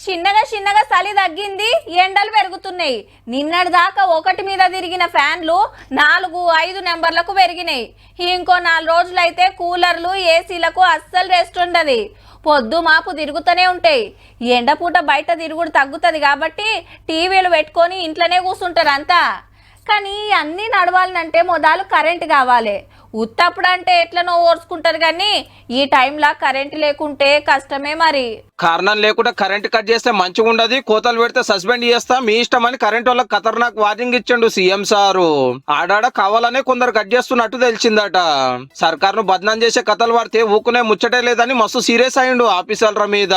చిన్నగా చిన్నగా చలి తగ్గింది, ఎండలు పెరుగుతున్నాయి. నిన్నటి దాకా ఒకటి మీద తిరిగిన ఫ్యాన్లు 4-5 నెంబర్లకు పెరిగినాయి. ఇంకో 4 రోజులైతే కూలర్లు ఏసీలకు అస్సలు రెస్ట్ ఉండదు. పొద్దు మాపు తిరుగుతూనే ఉంటాయి. ఎండపూట బయట తిరుగుడు తగ్గుతుంది కాబట్టి టీవీలు పెట్టుకొని ఇంట్లోనే కూర్చుంటారు అంతా. కానీ అన్నీ నడవాలంటే మొదలు కరెంట్ కావాలి. ఉత్తప్పుడు అంటే ఎట్లనో ఓర్చుకుంటారు కానీ ఈ టైంలో కరెంట్ లేకుంటే కష్టమే. మరి కారణం లేకుండా కరెంట్ కట్ చేస్తే మంచిగా ఉండదు, కోతలు పెడితే సస్పెండ్ చేస్తా, మీ ఇష్టం అని కరెంట్ వాళ్ళకి ఖతర్నాక్ వార్నింగ్ ఇచ్చిండు సీఎం సారు. ఆడాడ కావాలనే కొందరు కట్ చేస్తున్నట్టు తెలిసిందట. సర్కార్ను బద్నాం చేసే కథలు పడితే ఊకునే ముచ్చటే లేదని మస్తు సీరియస్ అయ్యిండు ఆఫీసర్ల మీద.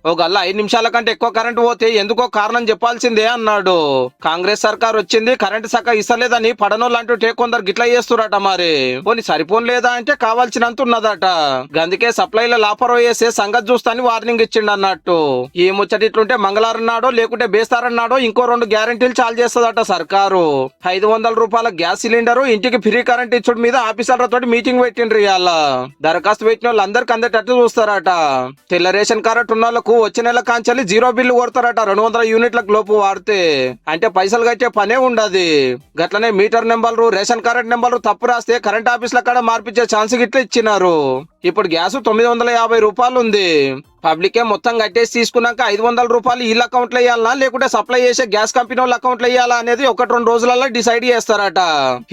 ఓ గల్ల 5 నిమిషాల కంటే ఎక్కువ కరెంట్ పోతే ఎందుకో కారణం చెప్పాల్సిందే అన్నాడు. కాంగ్రెస్ సర్కార్ వచ్చింది, కరెంట్ సక్క ఇస్తలేదని పడనోళ్ళు అంటుంటే కొందరు గిట్లా చేస్తురట. మరి పోనీ సరిపోను లేదా అంటే కావాల్సినంత ఉన్నదట. గందుకే సప్లైల లాపరో వేసే సంగతి చూస్తాని వార్నింగ్ ఇచ్చిండు అన్నట్టు. ఈ ముచ్చట ఇట్లుంటే మంగళవారం నాడో లేకుంటే బేస్తారం నాడో ఇంకో 2 గ్యారెంటీలు చాలు చేస్తుందట సర్కారు. 500 రూపాయల గ్యాస్ సిలిండరు, ఇంటికి ఫ్రీ కరెంట్ ఇచ్చుడు మీద ఆఫీసర్లతో మీటింగ్ పెట్టిండ్రు ఇవాళ. దరఖాస్తు పెట్టిన వాళ్ళు అందరికి అందేటట్టు చూస్తారట. తెల్ల రేషన్ కార్డు ఉన్న వాళ్ళకు వచ్చే నెల కాంచాలి 0 బిల్లు కొడతారట 200 యూనిట్లకు లోపు వాడితే. అంటే పైసలు కట్టే పనే ఉండదు. గట్లనే మీటర్ నెంబర్లు, రేషన్ కార్డు నెంబర్లు తప్పు రాస్తే కరెంట్ ఆఫీసుల కాడ మార్పించే ఛాన్స్ గిట్లా ఇచ్చినారు. ఇప్పుడు గ్యాస్ 950 రూపాయలు ఉంది. పబ్లికే మొత్తం కట్టేసి తీసుకున్నాక 500 రూపాయలు వీళ్ళ అకౌంట్లో వేయాలనా లేకుంటే సప్లై చేసే గ్యాస్ కంపెనీ వాళ్ళ అకౌంట్లో వేయాలా అనేది 1-2 రోజులలో డిసైడ్ చేస్తారట.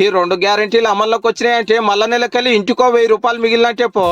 ఈ 2 గ్యారెంటీలు అమల్లోకి వచ్చినాయంటే మళ్ళా నెలకెళ్ళి ఇంటికో 1000 రూపాయలు మిగిలినట్టే పో.